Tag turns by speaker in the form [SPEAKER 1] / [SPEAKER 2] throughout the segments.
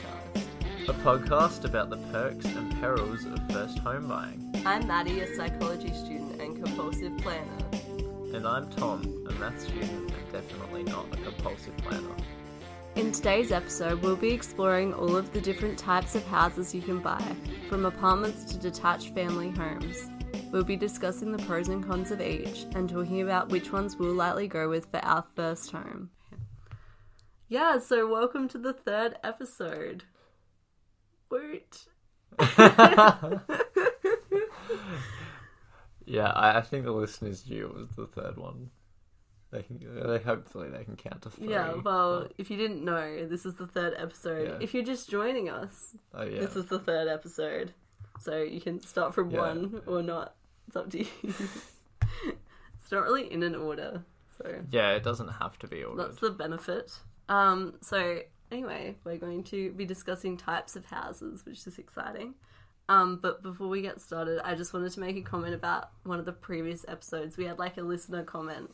[SPEAKER 1] podcast.
[SPEAKER 2] A podcast about the perks and perils of first home buying.
[SPEAKER 1] I'm Maddie, a psychology student and compulsive planner.
[SPEAKER 2] And I'm Tom, a maths student and definitely not a compulsive planner.
[SPEAKER 1] In today's episode, we'll be exploring all of the different types of houses you can buy, from apartments to detached family homes. We'll be discussing the pros and cons of each and talking about which ones we'll likely go with for our first home. Yeah, so welcome to the third episode. Woot.
[SPEAKER 2] Yeah, I think the listeners knew it was the third one. Hopefully they can count to 3.
[SPEAKER 1] Yeah, well, if you didn't know, this is the third episode.
[SPEAKER 2] Yeah.
[SPEAKER 1] If you're just joining us,
[SPEAKER 2] This
[SPEAKER 1] is the third episode. So you can start from 1 or not. It's up to you. It's not really in an order. So
[SPEAKER 2] yeah, it doesn't have to be ordered.
[SPEAKER 1] that's the benefit. So anyway, we're going to be discussing types of houses, which is exciting. But before we get started, I just wanted to make a comment about one of the previous episodes. We had like a listener comment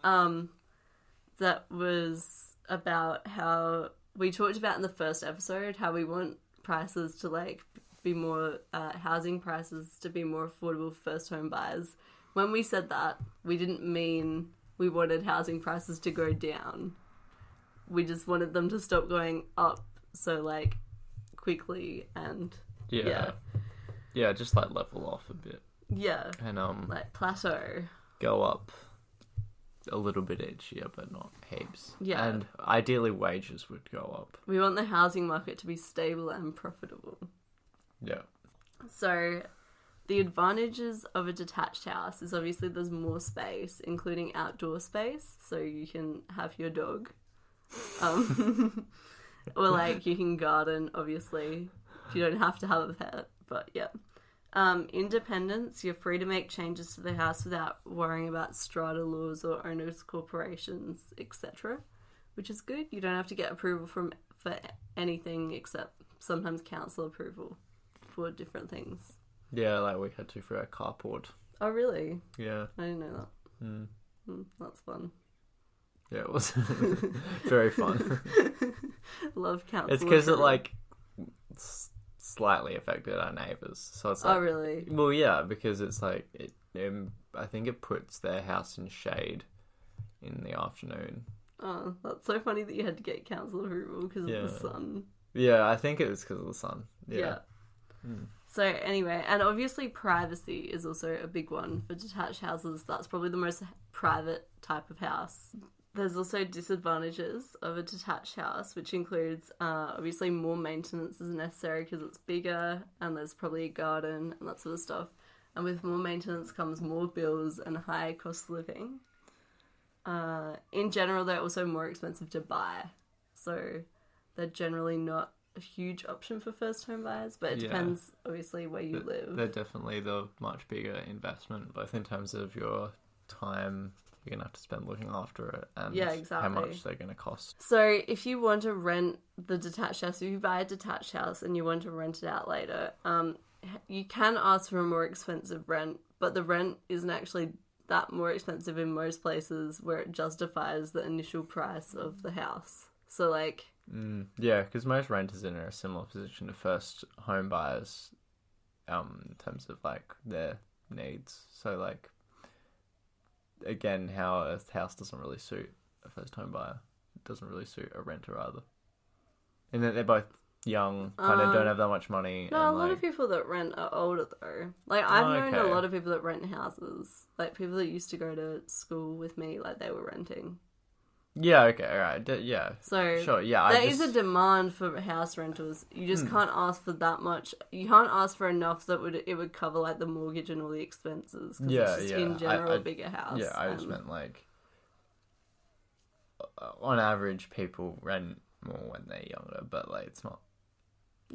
[SPEAKER 1] that was about how we talked about in the first episode how we want prices to like be more housing prices to be more affordable for first home buyers. When we said that, we didn't mean we wanted housing prices to go down. We just wanted them to stop going up so like quickly and
[SPEAKER 2] Yeah, just like level off a bit.
[SPEAKER 1] Yeah.
[SPEAKER 2] And
[SPEAKER 1] Like plateau.
[SPEAKER 2] go up a little bit each year, but not heaps.
[SPEAKER 1] Yeah.
[SPEAKER 2] And ideally wages would go up.
[SPEAKER 1] We want the housing market to be stable and profitable.
[SPEAKER 2] Yeah.
[SPEAKER 1] So the advantages of a detached house is obviously there's more space, including outdoor space, so you can have your dog. Or like you can garden, obviously. You don't have to have a pet, but yeah. Independence, you're free to make changes to the house without worrying about strata laws or owners' corporations, etc., which is good. You don't have to get approval for anything except sometimes council approval for different things.
[SPEAKER 2] Yeah, like we had to for our carport.
[SPEAKER 1] Oh, really?
[SPEAKER 2] Yeah.
[SPEAKER 1] I didn't know that. That's fun.
[SPEAKER 2] Yeah, it was very fun.
[SPEAKER 1] Love council
[SPEAKER 2] It's because it
[SPEAKER 1] approval.
[SPEAKER 2] like slightly affected our neighbours. So it's like,
[SPEAKER 1] Oh, really?
[SPEAKER 2] well, yeah, because it's like I think it puts their house in shade in the afternoon.
[SPEAKER 1] Oh, that's so funny that you had to get council approval because of the sun.
[SPEAKER 2] Yeah, I think it was because of the sun. Yeah.
[SPEAKER 1] So anyway, and obviously privacy is also a big one for detached houses. That's probably the most private type of house. There's also disadvantages of a detached house, which includes obviously more maintenance is necessary because it's bigger and there's probably a garden and that sort of stuff. And with more maintenance comes more bills and higher cost of living. In general, they're also more expensive to buy. So they're generally not a huge option for first home buyers, but it depends obviously where you live.
[SPEAKER 2] They're definitely the much bigger investment, both in terms of your time you're going to have to spend looking after it and how much they're going to cost.
[SPEAKER 1] So if you want to rent the detached house, if you buy a detached house and you want to rent it out later, you can ask for a more expensive rent, but the rent isn't actually that more expensive in most places where it justifies the initial price of the house. So like...
[SPEAKER 2] yeah, because most renters are in a similar position to first home buyers in terms of like their needs. So like, again, how a house doesn't really suit a first home buyer. It doesn't really suit a renter either. And that they're both young, kind of don't have that much money.
[SPEAKER 1] No,
[SPEAKER 2] and,
[SPEAKER 1] a lot of people that rent are older though. Like I've known a lot of people that rent houses. Like people that used to go to school with me, like they were renting.
[SPEAKER 2] Yeah, okay, alright, yeah.
[SPEAKER 1] So,
[SPEAKER 2] sure, yeah.
[SPEAKER 1] There is a demand for house rentals. You just can't ask for that much. You can't ask for enough that it would cover, like, the mortgage and all the expenses. Because it's just, in general, a bigger house.
[SPEAKER 2] Yeah, I just meant, like, on average, people rent more when they're younger, but, like, it's not...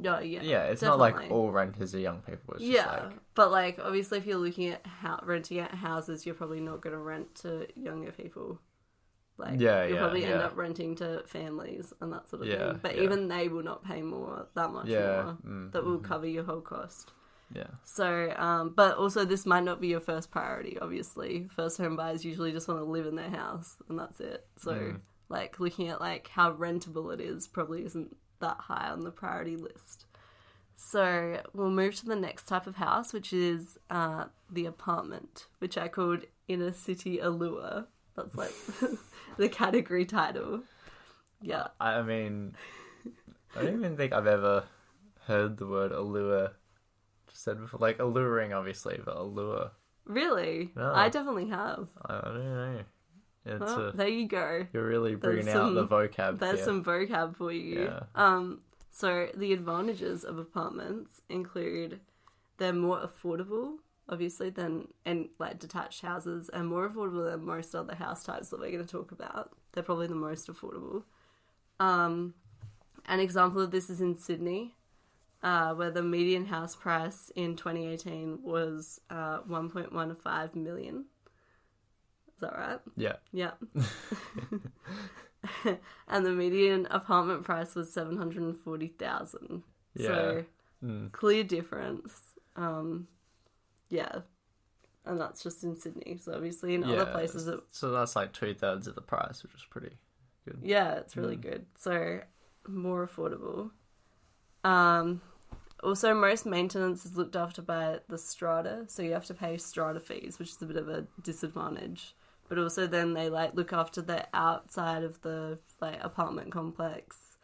[SPEAKER 1] Yeah,
[SPEAKER 2] it's
[SPEAKER 1] definitely.
[SPEAKER 2] Not like all renters are young people. It's just like...
[SPEAKER 1] but, like, obviously, if you're looking at renting out houses, you're probably not going to rent to younger people. Like, you'll probably end up renting to families and that sort of thing. But even they will not pay that much more. That will cover your whole cost.
[SPEAKER 2] Yeah.
[SPEAKER 1] So, but also this might not be your first priority, obviously. First home buyers usually just want to live in their house and that's it. So, like, looking at, like, how rentable it is probably isn't that high on the priority list. So we'll move to the next type of house, which is the apartment, which I called Inner City Allure. That's like the category title. Yeah.
[SPEAKER 2] I mean, I don't even think I've ever heard the word allure said before. Like alluring, obviously, but allure.
[SPEAKER 1] Really?
[SPEAKER 2] No.
[SPEAKER 1] I definitely have.
[SPEAKER 2] I don't know. It's
[SPEAKER 1] there you go.
[SPEAKER 2] You're really bringing out the vocab.
[SPEAKER 1] There's some vocab for you.
[SPEAKER 2] Yeah.
[SPEAKER 1] So the advantages of apartments include they're more affordable, obviously, than like detached houses, and more affordable than most other house types that we're going to talk about. They're probably the most affordable. An example of this is in Sydney, where the median house price in 2018 was 1.15 million. Is that right?
[SPEAKER 2] Yeah.
[SPEAKER 1] Yeah. And the median apartment price was 740,000.
[SPEAKER 2] Yeah.
[SPEAKER 1] So clear difference. Yeah. And that's just in Sydney. So obviously in other places
[SPEAKER 2] so that's like 2/3 of the price, which is pretty good.
[SPEAKER 1] Yeah, it's really good. So more affordable. Also, most maintenance is looked after by the strata, so you have to pay strata fees, which is a bit of a disadvantage. But also then they like look after the outside of the like apartment complex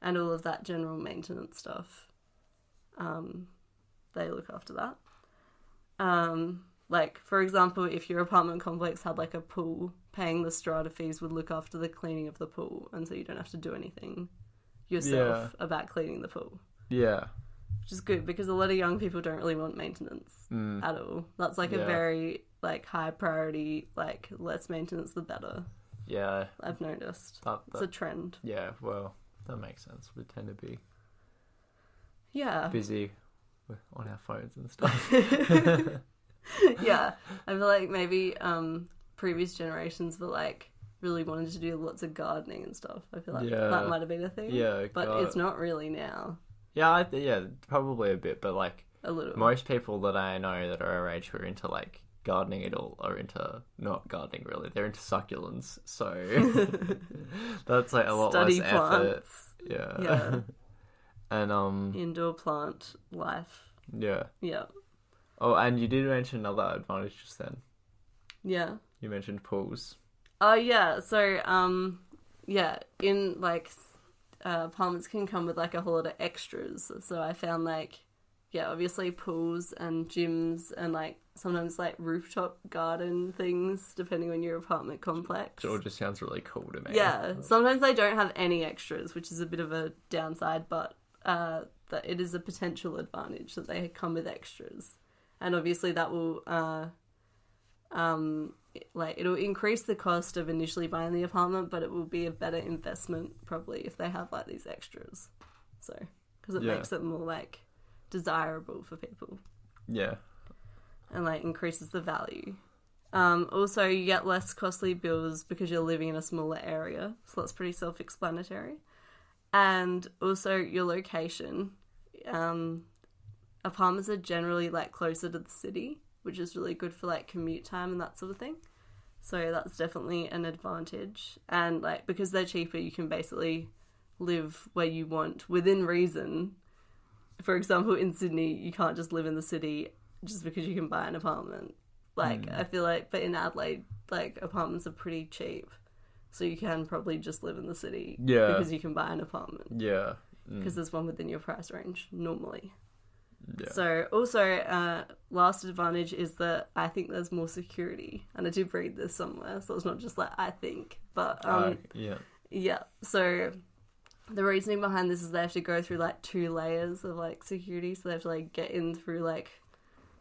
[SPEAKER 1] and all of that general maintenance stuff. They look after that. Like, for example, if your apartment complex had like a pool, paying the strata fees would look after the cleaning of the pool, and so you don't have to do anything yourself about cleaning the pool.
[SPEAKER 2] Yeah.
[SPEAKER 1] Which is good, because a lot of young people don't really want maintenance at all. That's like a very like high priority, like less maintenance the better.
[SPEAKER 2] Yeah.
[SPEAKER 1] I've noticed. It's a trend.
[SPEAKER 2] Yeah, well, that makes sense. We tend to be busy on our phones and stuff.
[SPEAKER 1] Yeah. I feel like maybe previous generations were like really wanted to do lots of gardening and stuff. I feel like that might have been a thing.
[SPEAKER 2] Yeah.
[SPEAKER 1] But it's not really now.
[SPEAKER 2] Yeah, probably a bit, but like
[SPEAKER 1] a little.
[SPEAKER 2] Most people that I know that are our age who are into like gardening at all are into not gardening really. They're into succulents, so that's like a lot less effort. Yeah. And
[SPEAKER 1] indoor plant life.
[SPEAKER 2] Yeah.
[SPEAKER 1] Yeah.
[SPEAKER 2] Oh, and you did mention another advantage just then.
[SPEAKER 1] Yeah.
[SPEAKER 2] You mentioned pools.
[SPEAKER 1] Oh yeah. So in like apartments can come with like a whole lot of extras. So I found like obviously pools and gyms and like sometimes like rooftop garden things depending on your apartment complex.
[SPEAKER 2] It all just sounds really cool to me.
[SPEAKER 1] Yeah. Sometimes they don't have any extras, which is a bit of a downside, but that it is a potential advantage that they come with extras. And obviously that will it'll increase the cost of initially buying the apartment, but it will be a better investment probably if they have like these extras. So, because it makes it more like desirable for people.
[SPEAKER 2] Yeah.
[SPEAKER 1] And like increases the value. Also, you get less costly bills because you're living in a smaller area. So that's pretty self-explanatory. And also your location. Apartments are generally like closer to the city, which is really good for like commute time and that sort of thing. So that's definitely an advantage. And like because they're cheaper, you can basically live where you want within reason. For example, in Sydney, you can't just live in the city just because you can buy an apartment. Like I feel like, but in Adelaide, like apartments are pretty cheap. So you can probably just live in the city because you can buy an apartment. Yeah. Because there's one within your price range normally. Yeah. So also, last advantage is that I think there's more security, and I did read this somewhere, so it's not just like I think, but yeah. So the reasoning behind this is they have to go through like 2 layers of like security, so they have to like get in through like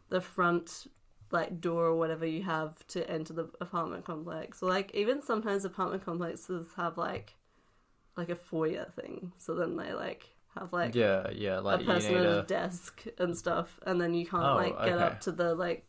[SPEAKER 1] the front like door or whatever you have to enter the apartment complex. So like even sometimes apartment complexes have like a foyer thing, so then they like have like like a person at a desk and stuff, and then you can't get up to the like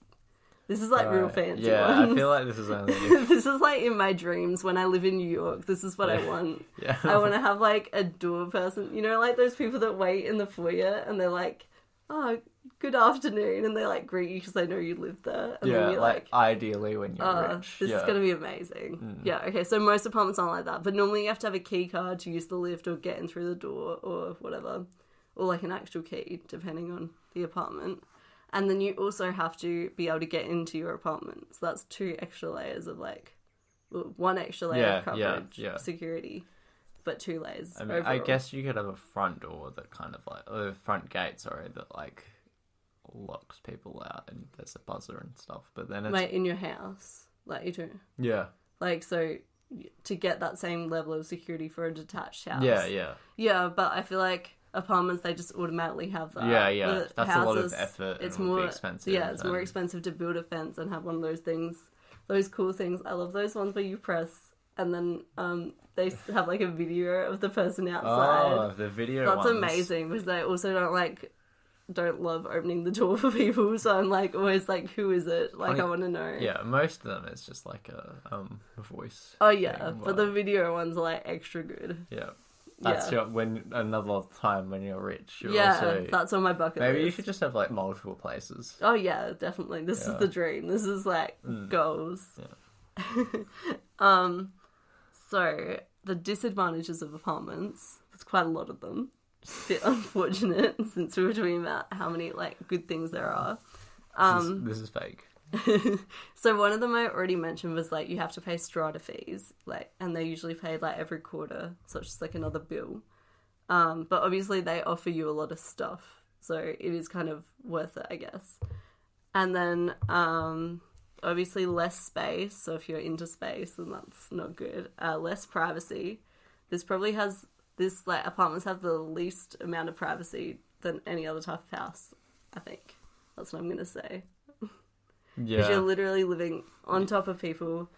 [SPEAKER 1] this is like real fancy ones.
[SPEAKER 2] I feel like this is only
[SPEAKER 1] this is like in my dreams when I live in New York. This is what I want. I want to have like a door person, you know, like those people that wait in the foyer and they're like, oh, good afternoon, and they like greet you because they know you live there. And
[SPEAKER 2] Yeah,
[SPEAKER 1] then you're
[SPEAKER 2] like ideally when you're rich.
[SPEAKER 1] this
[SPEAKER 2] yeah.
[SPEAKER 1] is gonna be amazing. Yeah, okay, so most apartments aren't like that, but normally you have to have a key card to use the lift or get in through the door or whatever, or like an actual key depending on the apartment. And then you also have to be able to get into your apartment. So that's 2 extra layers of like, well, 1 extra layer of coverage, security, but 2 layers.
[SPEAKER 2] I mean, overall. I guess you could have a front door that kind of like, or a front gate, sorry, that like locks people out and there's a buzzer and stuff. But then it's
[SPEAKER 1] like in your house, like you do.
[SPEAKER 2] Yeah.
[SPEAKER 1] Like so, to get that same level of security for a detached house.
[SPEAKER 2] Yeah.
[SPEAKER 1] Yeah, but I feel like apartments, they just automatically have that.
[SPEAKER 2] Yeah. That's houses, a lot of effort. It's more expensive.
[SPEAKER 1] Yeah, it's more expensive to build a fence and have one of those things, those cool things. I love those ones where you press and then they have like a video of the person outside.
[SPEAKER 2] Oh, the video.
[SPEAKER 1] That's amazing because they also don't love opening the door for people. So I'm like always like, who is it? Like I want to know.
[SPEAKER 2] Yeah, most of them it's just like a voice.
[SPEAKER 1] Oh yeah, but the video ones are like extra good.
[SPEAKER 2] Yeah. That's when another time when you're rich.
[SPEAKER 1] That's on my bucket list.
[SPEAKER 2] Maybe you should just have like multiple places.
[SPEAKER 1] Oh yeah, definitely. This is the dream. This is like goals.
[SPEAKER 2] Yeah.
[SPEAKER 1] So the disadvantages of apartments. There's quite a lot of them. It's a bit unfortunate since we were talking about how many like good things there are.
[SPEAKER 2] This is fake.
[SPEAKER 1] So one of them I already mentioned was like you have to pay strata fees, like, and they're usually paid like every quarter, so it's just like another bill. But obviously they offer you a lot of stuff, so it is kind of worth it, I guess. And then obviously less space, so if you're into space, then that's not good. Less privacy. This like apartments have the least amount of privacy than any other type of house, I think. That's what I'm gonna say. Because you're literally living on top of people,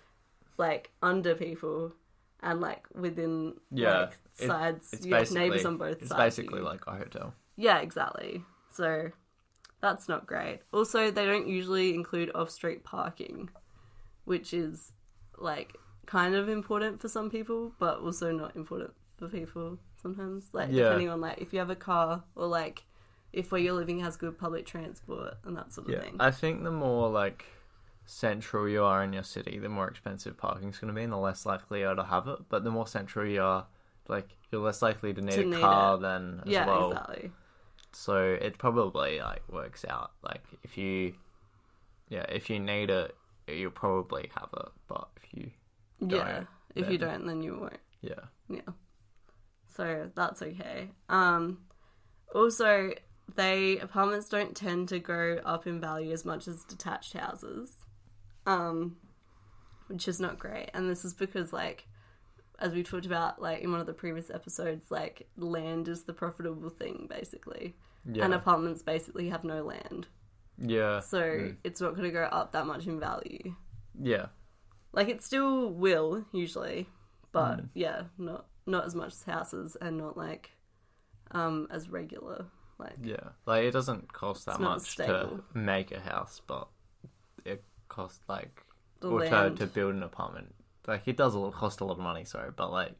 [SPEAKER 1] like under people, and like within like sides. You have neighbours on both sides.
[SPEAKER 2] It's basically like a hotel.
[SPEAKER 1] Yeah, exactly. So that's not great. Also, they don't usually include off-street parking, which is like kind of important for some people, but also not important for people sometimes. Like depending on like if you have a car or like if where you're living has good public transport and that sort of thing.
[SPEAKER 2] I think the more like central you are in your city, the more expensive parking's going to be and the less likely you are to have it. But the more central you are, like you're less likely to need a car then as well. Yeah, exactly. So it probably like works out. Like if you need it, you'll probably have it. But if you don't,
[SPEAKER 1] if you don't, then you won't.
[SPEAKER 2] Yeah.
[SPEAKER 1] So that's okay. Also, apartments don't tend to go up in value as much as detached houses, which is not great. And this is because, like, as we talked about, like, in one of the previous episodes, like, land is the profitable thing, basically. Yeah. And apartments basically have no land.
[SPEAKER 2] Yeah.
[SPEAKER 1] So it's not going to go up that much in value.
[SPEAKER 2] Yeah.
[SPEAKER 1] Like, it still will, usually, but, not as much as houses and not, like, as regular.
[SPEAKER 2] Like it doesn't cost that much to make a house, but it costs like to build an apartment. Like it does cost a lot of money, but like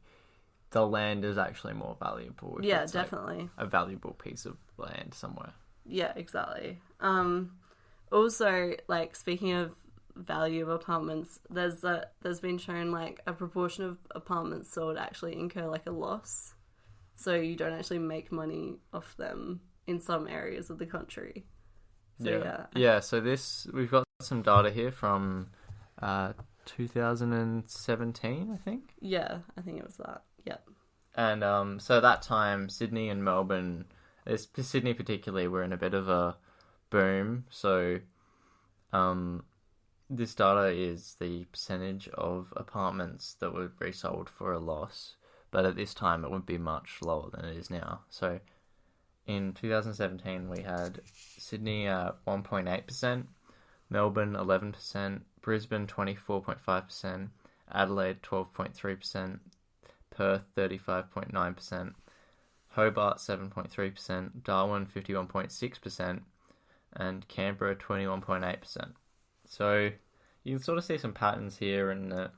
[SPEAKER 2] the land is actually more valuable. If it's,
[SPEAKER 1] definitely
[SPEAKER 2] like, a valuable piece of land somewhere.
[SPEAKER 1] Yeah, exactly. Also, like speaking of value of apartments, there's been shown like a proportion of apartments sold actually incur like a loss. So you don't actually make money off them in some areas of the country. So, so we've got some data here from 2017, I think. Yeah, I think it was that. Yeah.
[SPEAKER 2] And so that time, Sydney and Melbourne, Sydney particularly, were in a bit of a boom. So this data is the percentage of apartments that were resold for a loss. But at this time, it would be much lower than it is now. So in 2017, we had Sydney at 1.8%, Melbourne 11%, Brisbane 24.5%, Adelaide 12.3%, Perth 35.9%, Hobart 7.3%, Darwin 51.6%, and Canberra 21.8%. So you can sort of see some patterns here in that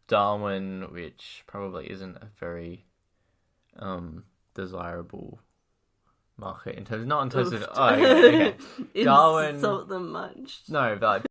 [SPEAKER 2] Darwin, which probably isn't a very desirable market in terms, not in terms of, oh, yeah, okay. Darwin,
[SPEAKER 1] Insult them much.
[SPEAKER 2] no, but like,